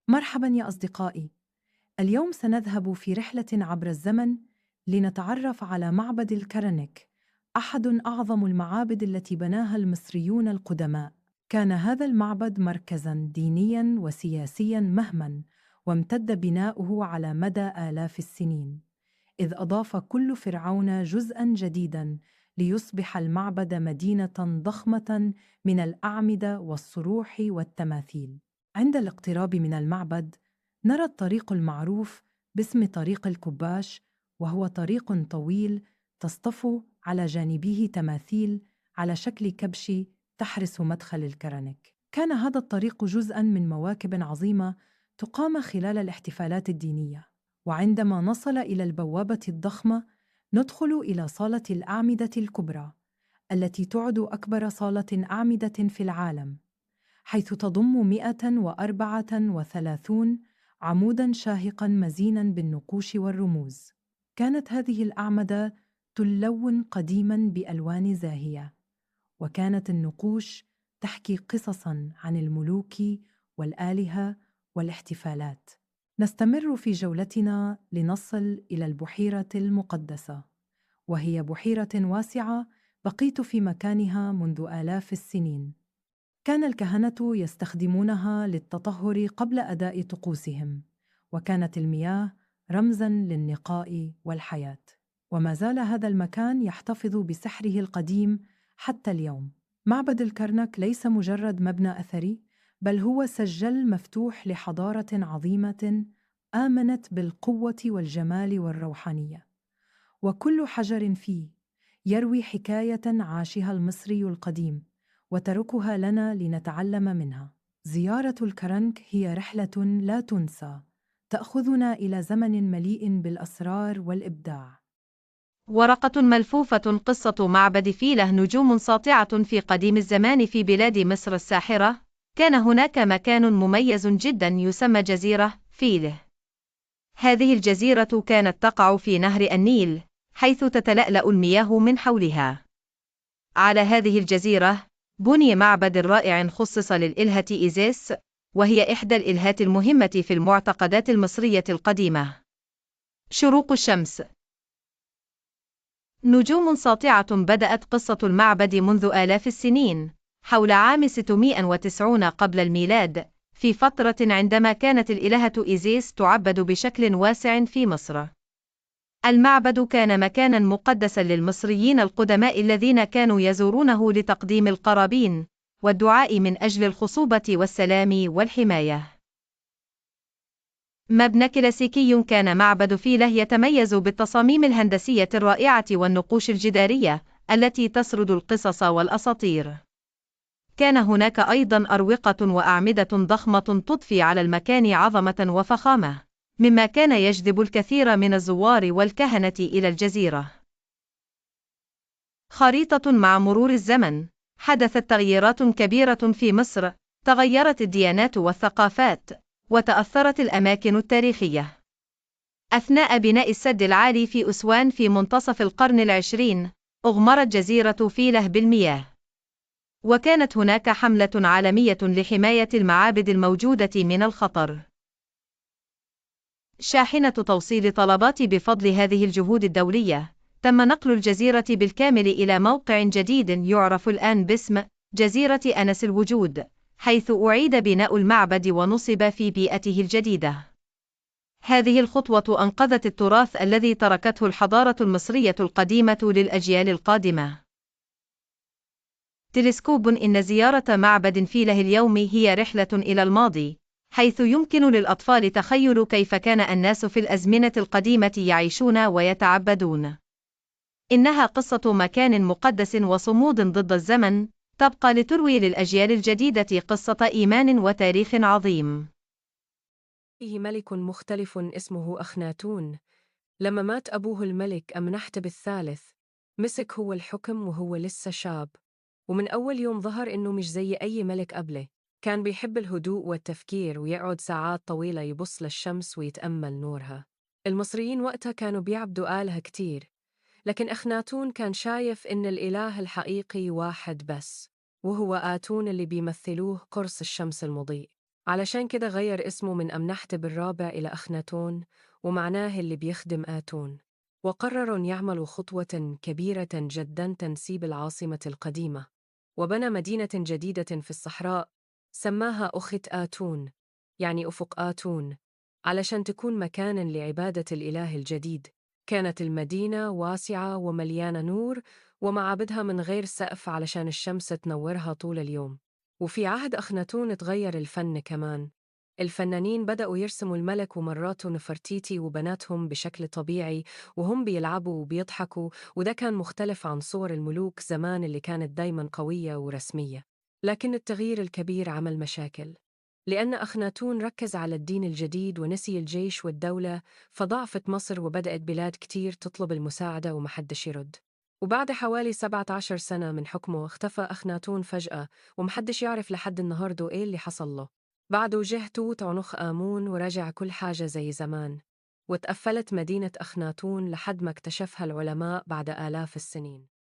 مرحبا يا أصدقائي، اليوم سنذهب في رحلة عبر الزمن لنتعرف على معبد الكرنك، أحد أعظم المعابد التي بناها المصريون القدماء. كان هذا المعبد مركزاً دينياً وسياسياً مهماً، وامتد بناؤه على مدى آلاف السنين، إذ أضاف كل فرعون جزءاً جديداً ليصبح المعبد مدينة ضخمة من الأعمدة والصروح والتماثيل. عند الاقتراب من المعبد نرى الطريق المعروف باسم طريق الكباش، وهو طريق طويل تصطف على جانبيه تماثيل على شكل كبش تحرس مدخل الكرنك. كان هذا الطريق جزءاً من مواكب عظيمة تقام خلال الاحتفالات الدينية، وعندما نصل إلى البوابة الضخمة ندخل إلى صالة الأعمدة الكبرى التي تعد أكبر صالة أعمدة في العالم، حيث تضم 134 عموداً شاهقاً مزيناً بالنقوش والرموز. كانت هذه الأعمدة تلون قديماً بألوان زاهية، وكانت النقوش تحكي قصصاً عن الملوك والآلهة والاحتفالات. نستمر في جولتنا لنصل إلى البحيرة المقدسة، وهي بحيرة واسعة بقيت في مكانها منذ آلاف السنين. كان الكهنة يستخدمونها للتطهر قبل أداء طقوسهم، وكانت المياه رمزاً للنقاء والحياة. وما زال هذا المكان يحتفظ بسحره القديم حتى اليوم. معبد الكرنك ليس مجرد مبنى أثري، بل هو سجل مفتوح لحضارة عظيمة آمنت بالقوة والجمال والروحانية، وكل حجر فيه يروي حكاية عاشها المصري القديم وتركها لنا لنتعلم منها. زيارة الكرنك هي رحلة لا تنسى، تأخذنا إلى زمن مليء بالأسرار والإبداع. ورقة ملفوفة. قصة معبد فيلة. نجوم ساطعة في قديم الزمان في بلاد مصر الساحرة، كان هناك مكان مميز جدا يسمى جزيرة فيلة. هذه الجزيرة كانت تقع في نهر النيل، حيث تتلألأ المياه من حولها. على هذه الجزيرة بني معبد رائع خصص للإلهة إيزيس، وهي إحدى الإلهات المهمة في المعتقدات المصرية القديمة. شروق الشمس. نجوم ساطعة. بدأت قصة المعبد منذ آلاف السنين، حول عام 690 قبل الميلاد، في فترة عندما كانت الإلهة إيزيس تعبد بشكل واسع في مصر. المعبد كان مكاناً مقدساً للمصريين القدماء الذين كانوا يزورونه لتقديم القرابين والدعاء من أجل الخصوبة والسلام والحماية. مبنى كلاسيكي. كان معبد فيلة يتميز بالتصاميم الهندسية الرائعة والنقوش الجدارية التي تسرد القصص والأساطير. كان هناك أيضاً أروقة وأعمدة ضخمة تضفي على المكان عظمة وفخامة، مما كان يجذب الكثير من الزوار والكهنة إلى الجزيرة. خريطة. مع مرور الزمن حدثت تغييرات كبيرة في مصر، تغيرت الديانات والثقافات، وتأثرت الأماكن التاريخية. أثناء بناء السد العالي في أسوان في منتصف القرن العشرين، أغمرت جزيرة فيلة بالمياه، وكانت هناك حملة عالمية لحماية المعابد الموجودة من الخطر. شاحنة توصيل طلبات. بفضل هذه الجهود الدولية، تم نقل الجزيرة بالكامل إلى موقع جديد يعرف الآن باسم جزيرة أنس الوجود، حيث أعيد بناء المعبد ونصب في بيئته الجديدة. هذه الخطوة أنقذت التراث الذي تركته الحضارة المصرية القديمة للأجيال القادمة. تلسكوب. إن زيارة معبد فيلة اليوم هي رحلة إلى الماضي، حيث يمكن للأطفال تخيل كيف كان الناس في الأزمنة القديمة يعيشون ويتعبدون. إنها قصة مكان مقدس وصمود ضد الزمن، تبقى لتروي للأجيال الجديدة قصة إيمان وتاريخ عظيم. فيه ملك مختلف اسمه أخناتون. لما مات أبوه الملك أمنحتب الثالث مسك هو الحكم وهو لسه شاب، ومن أول يوم ظهر إنه مش زي أي ملك قبله. كان بيحب الهدوء والتفكير ويقعد ساعات طويلة يبص للشمس ويتأمل نورها. المصريين وقتها كانوا بيعبدوا آلهة كتير، لكن أخناتون كان شايف إن الإله الحقيقي واحد بس، وهو آتون اللي بيمثلوه قرص الشمس المضيء. علشان كده غير اسمه من أمنحتب الرابع إلى أخناتون، ومعناه اللي بيخدم آتون. وقرروا يعملوا خطوة كبيرة جدا تنسيب العاصمة القديمة، وبنى مدينة جديدة في الصحراء سماها أخت آتون، يعني أفق آتون، علشان تكون مكاناً لعبادة الإله الجديد. كانت المدينة واسعة ومليانة نور، ومعابدها من غير سقف علشان الشمس تنورها طول اليوم. وفي عهد أخناتون تغير الفن كمان. الفنانين بدأوا يرسموا الملك ومراته نفرتيتي وبناتهم بشكل طبيعي وهم بيلعبوا وبيضحكوا، وده كان مختلف عن صور الملوك زمان اللي كانت دايما قوية ورسمية. لكن التغيير الكبير عمل مشاكل، لأن أخناتون ركز على الدين الجديد ونسي الجيش والدولة، فضعفت مصر وبدأت بلاد كتير تطلب المساعدة ومحدش يرد. وبعد حوالي 17 سنة من حكمه اختفى أخناتون فجأة، ومحدش يعرف لحد النهاردة إيه اللي حصل له. بعده جه توت عنخ آمون ورجع كل حاجة زي زمان، وتقفلت مدينة أخناتون لحد ما اكتشفها العلماء بعد آلاف السنين.